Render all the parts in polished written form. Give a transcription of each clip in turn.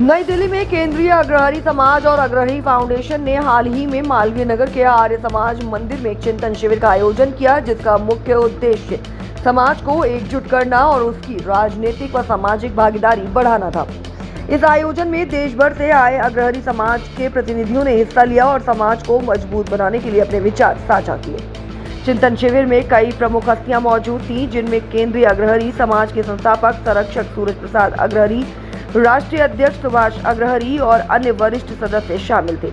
नई दिल्ली में केंद्रीय अग्रहरी समाज और अग्रहरी फाउंडेशन ने हाल ही में मालवीय नगर के आर्य समाज मंदिर में एक चिंतन शिविर का आयोजन किया, जिसका मुख्य उद्देश्य समाज को एकजुट करना और उसकी राजनीतिक व सामाजिक भागीदारी बढ़ाना था। इस आयोजन में देश भर से आए अग्रहरी समाज के प्रतिनिधियों ने हिस्सा लिया और समाज को मजबूत बनाने के लिए अपने विचार साझा किए। चिंतन शिविर में कई प्रमुख हस्तियां मौजूद थीं, जिनमें केंद्रीय अग्रहरी समाज के संस्थापक संरक्षक सूरज प्रसाद अग्रहरी, राष्ट्रीय अध्यक्ष सुभाष अग्रहरी और अन्य वरिष्ठ सदस्य शामिल थे।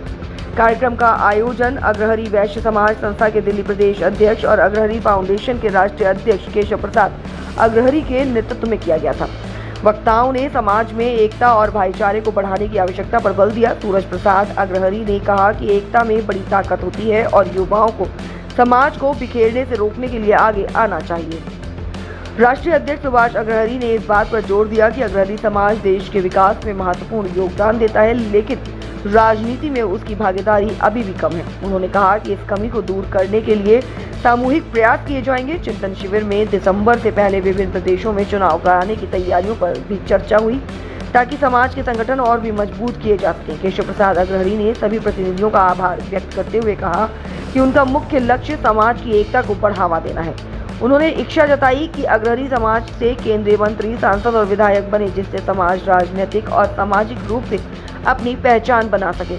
कार्यक्रम का आयोजन अग्रहरी वैश्य समाज संस्था के दिल्ली प्रदेश अध्यक्ष और अग्रहरी फाउंडेशन के राष्ट्रीय अध्यक्ष केशव प्रसाद अग्रहरी के नेतृत्व में किया गया था। वक्ताओं ने समाज में एकता और भाईचारे को बढ़ाने की आवश्यकता पर बल दिया। सूरज प्रसाद अग्रहरी ने कहा कि एकता में बड़ी ताकत होती है और युवाओं को समाज को बिखेरने से रोकने के लिए आगे आना चाहिए। राष्ट्रीय अध्यक्ष सुभाष अग्रहरी ने इस बात पर जोर दिया कि अग्रहरी समाज देश के विकास में महत्वपूर्ण योगदान देता है, लेकिन राजनीति में उसकी भागीदारी अभी भी कम है। उन्होंने कहा कि इस कमी को दूर करने के लिए सामूहिक प्रयास किए जाएंगे। चिंतन शिविर में दिसंबर से पहले विभिन्न प्रदेशों में चुनाव कराने की तैयारियों पर भी चर्चा हुई, ताकि समाज के संगठन और भी मजबूत किए जा सकें। केशव प्रसाद अग्रहरी ने सभी प्रतिनिधियों का आभार व्यक्त करते हुए कहा कि उनका मुख्य लक्ष्य समाज की एकता को बढ़ावा देना है। उन्होंने इच्छा जताई कि अग्रहरी समाज से केंद्रीय मंत्री, सांसद और विधायक बने, जिससे समाज राजनीतिक और सामाजिक रूप से अपनी पहचान बना सके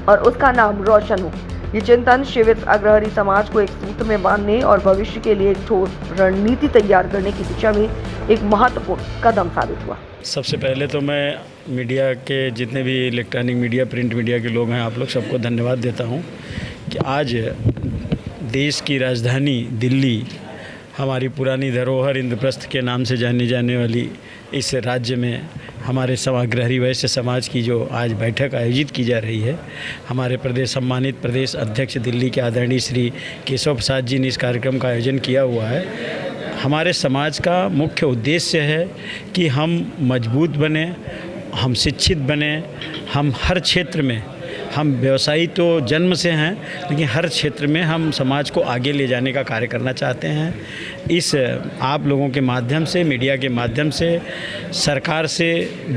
और उसका नाम रोशन हो। ये चिंतन शिविर अग्रहरी समाज को एक सूत्र में बांधने और भविष्य के लिए एक ठोस रणनीति तैयार करने की दिशा में एक महत्वपूर्ण कदम साबित हुआ। सबसे पहले तो मैं मीडिया के जितने भी इलेक्ट्रॉनिक मीडिया, प्रिंट मीडिया के लोग हैं, आप लोग सबको धन्यवाद देता हूं कि आज देश की राजधानी दिल्ली, हमारी पुरानी धरोहर इंद्रप्रस्थ के नाम से जानी जाने वाली इस राज्य में हमारे अग्रहरी वैश्य समाज की जो आज बैठक आयोजित की जा रही है, हमारे सम्मानित प्रदेश अध्यक्ष दिल्ली के आदरणीय श्री केशव प्रसाद जी ने इस कार्यक्रम का आयोजन किया हुआ है। हमारे समाज का मुख्य उद्देश्य है कि हम मजबूत बने, हम शिक्षित बने, हम हर क्षेत्र में, हम व्यवसायी तो जन्म से हैं, लेकिन हर क्षेत्र में हम समाज को आगे ले जाने का कार्य करना चाहते हैं। इस आप लोगों के माध्यम से, मीडिया के माध्यम से सरकार से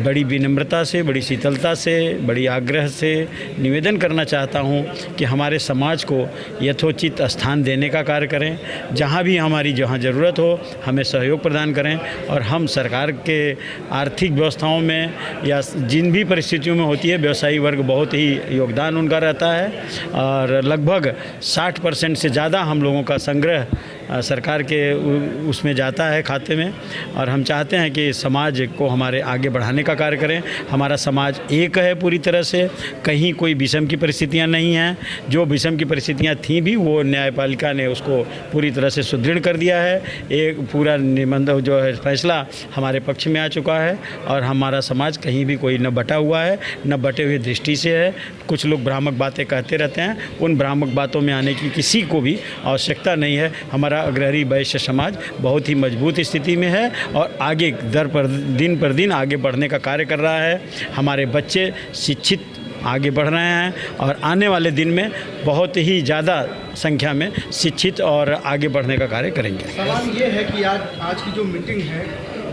बड़ी विनम्रता से, बड़ी शीतलता से, बड़ी आग्रह से निवेदन करना चाहता हूं कि हमारे समाज को यथोचित स्थान देने का कार्य करें। जहां भी हमारी जहां ज़रूरत हो हमें सहयोग प्रदान करें और हम सरकार के आर्थिक व्यवस्थाओं में या जिन भी परिस्थितियों में होती है, व्यवसायी वर्ग बहुत ही योगदान उनका रहता है और लगभग 60% से ज़्यादा हम लोगों का संग्रह सरकार के उसमें जाता है खाते में, और हम चाहते हैं कि समाज को हमारे आगे बढ़ाने का कार्य करें। हमारा समाज एक है पूरी तरह से, कहीं कोई विषम की परिस्थितियां नहीं हैं। जो विषम की परिस्थितियां थीं भी वो न्यायपालिका ने उसको पूरी तरह से सुदृढ़ कर दिया है। एक पूरा निबंध जो है फैसला हमारे पक्ष में आ चुका है और हमारा समाज कहीं भी कोई न बटा हुआ है, न बटे हुए दृष्टि से है। कुछ लोग भ्रामक बातें कहते रहते हैं, उन भ्रामक बातों में आने की किसी को भी आवश्यकता नहीं है। हमारा अग्रहरी वैश्य समाज बहुत ही मजबूत स्थिति में है और आगे दिन पर दिन आगे बढ़ने का कार्य कर रहा है। हमारे बच्चे शिक्षित आगे बढ़ रहे हैं और आने वाले दिन में बहुत ही ज़्यादा संख्या में शिक्षित और आगे बढ़ने का कार्य करेंगे। सवाल ये है कि आज की जो मीटिंग है,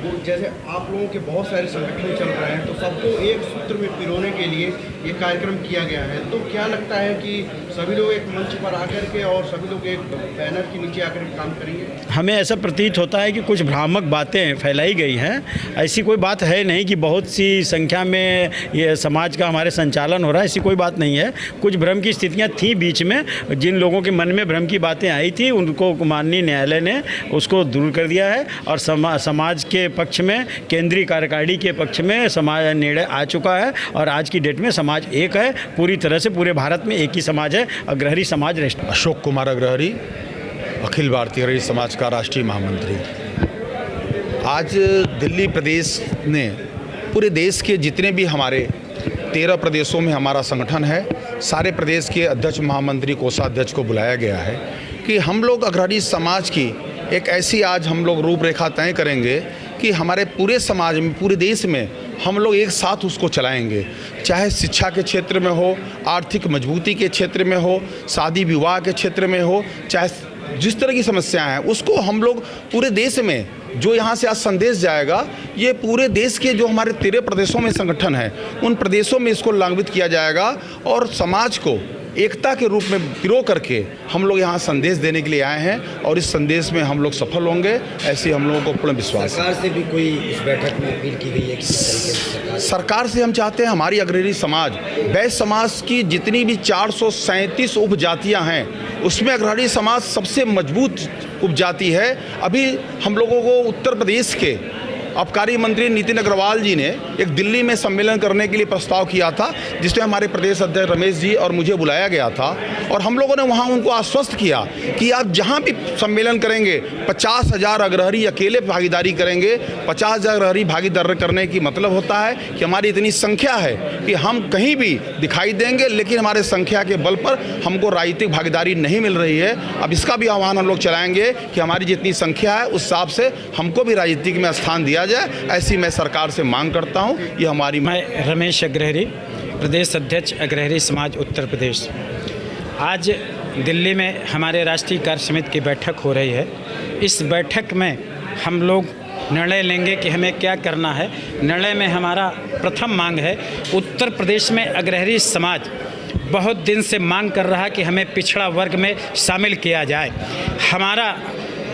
वो जैसे आप लोगों के बहुत सारे संगठन चल रहे हैं, तो सबको एक सूत्र में पिरोने के लिए ये कार्यक्रम किया गया है। तो क्या लगता है कि सभी लोग एक मंच पर आकर के और सभी लोग एक बैनर के नीचे आकर के काम करेंगे? हमें ऐसा प्रतीत होता है कि कुछ भ्रामक बातें फैलाई गई हैं। ऐसी कोई बात है नहीं कि बहुत सी संख्या में ये समाज का हमारे संचालन हो रहा है, ऐसी कोई बात नहीं है। कुछ भ्रम की स्थितियाँ थी बीच में, जिन लोगों के मन में भ्रम की बातें आई थी उनको माननीय न्यायालय ने उसको दूर कर दिया है और समाज के पक्ष में, केंद्रीय कार्यकारिणी के पक्ष में समाज निर्णय आ चुका है और आज की डेट में समाज एक है। पूरी तरह से पूरे भारत में एक ही समाज है, अग्रहरी समाज। अशोक कुमार अग्रहरी, अखिल भारतीय अग्रहरी समाज का राष्ट्रीय महामंत्री। आज दिल्ली प्रदेश ने पूरे देश के जितने भी हमारे 13 प्रदेशों में हमारा संगठन है, सारे प्रदेश के अध्यक्ष, महामंत्री, कोषाध्यक्ष को बुलाया गया है कि हम लोग अग्रहरी समाज की एक ऐसी आज हम लोग रूपरेखा तय करेंगे कि हमारे पूरे समाज में, पूरे देश में हम लोग एक साथ उसको चलाएंगे। चाहे शिक्षा के क्षेत्र में हो, आर्थिक मजबूती के क्षेत्र में हो, शादी विवाह के क्षेत्र में हो, चाहे जिस तरह की समस्याएं हैं उसको हम लोग पूरे देश में जो यहाँ से आज संदेश जाएगा, ये पूरे देश के जो हमारे 13 प्रदेशों में संगठन है, उन प्रदेशों में इसको लांघित किया जाएगा और समाज को एकता के रूप में पिरो करके हम लोग यहाँ संदेश देने के लिए आए हैं और इस संदेश में हम लोग सफल होंगे, ऐसे हम लोगों को पूर्ण विश्वास है। सरकार से भी कोई इस बैठक में अपील की गई है किस तरीके से? सरकार से हम चाहते हैं हमारी अग्रणी समाज, वैश्य समाज की जितनी भी 437 उपजातियाँ हैं, उसमें अग्रणी समाज सबसे मजबूत उपजाति है। अभी हम लोगों को उत्तर प्रदेश के आबकारी मंत्री नितिन अग्रवाल जी ने एक दिल्ली में सम्मेलन करने के लिए प्रस्ताव किया था, जिसमें हमारे प्रदेश अध्यक्ष रमेश जी और मुझे बुलाया गया था और हम लोगों ने वहां उनको आश्वस्त किया कि आप जहां भी सम्मेलन करेंगे 50,000 अग्रहरी अकेले भागीदारी करेंगे। 50,000 अग्रहरी भागीदारी करने की मतलब होता है कि हमारी इतनी संख्या है कि हम कहीं भी दिखाई देंगे, लेकिन हमारे संख्या के बल पर हमको राजनीतिक भागीदारी नहीं मिल रही है। अब इसका भी आह्वान हम लोग चलाएंगे कि हमारी जितनी संख्या है उस हिसाब से हमको भी राजनीतिक में स्थान दिया जाए, ऐसी मैं सरकार से मांग करता हूं। ये हमारी मैं रमेश अग्रहरी, प्रदेश अध्यक्ष अग्रहरी समाज उत्तर प्रदेश। आज दिल्ली में हमारे राष्ट्रीय कार्य समिति की बैठक हो रही है। इस बैठक में हम लोग निर्णय लेंगे कि हमें क्या करना है। निर्णय में हमारा प्रथम मांग है, उत्तर प्रदेश में अग्रहरी समाज बहुत दिन से मांग कर रहा है कि हमें पिछड़ा वर्ग में शामिल किया जाए। हमारा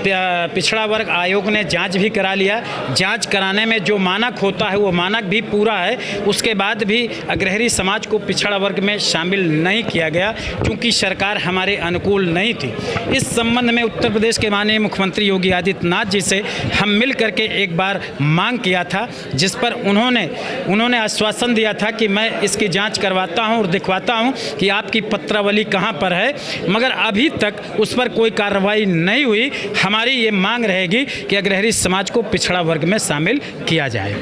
पिछड़ा वर्ग आयोग ने जांच भी करा लिया। जांच कराने में जो मानक होता है वो मानक भी पूरा है, उसके बाद भी अग्रहरी समाज को पिछड़ा वर्ग में शामिल नहीं किया गया क्योंकि सरकार हमारे अनुकूल नहीं थी। इस संबंध में उत्तर प्रदेश के माननीय मुख्यमंत्री योगी आदित्यनाथ जी से हम मिल करके एक बार मांग किया था, जिस पर उन्होंने आश्वासन दिया था कि मैं इसकी जाँच करवाता हूँ और दिखवाता हूँ कि आपकी पत्रावली कहाँ पर है, मगर अभी तक उस पर कोई कार्रवाई नहीं हुई। हमारी ये मांग रहेगी कि अग्रहरी समाज को पिछड़ा वर्ग में शामिल किया जाए।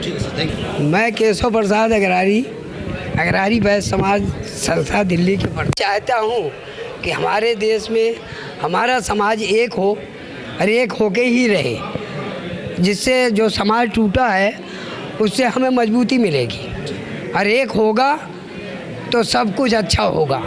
मैं केशव प्रसाद अग्रहरी वैश्य समाज संस्था दिल्ली के प्रधान चाहता हूँ कि हमारे देश में हमारा समाज एक हो और एक होके ही रहे, जिससे जो समाज टूटा है उससे हमें मजबूती मिलेगी और एक होगा तो सब कुछ अच्छा होगा।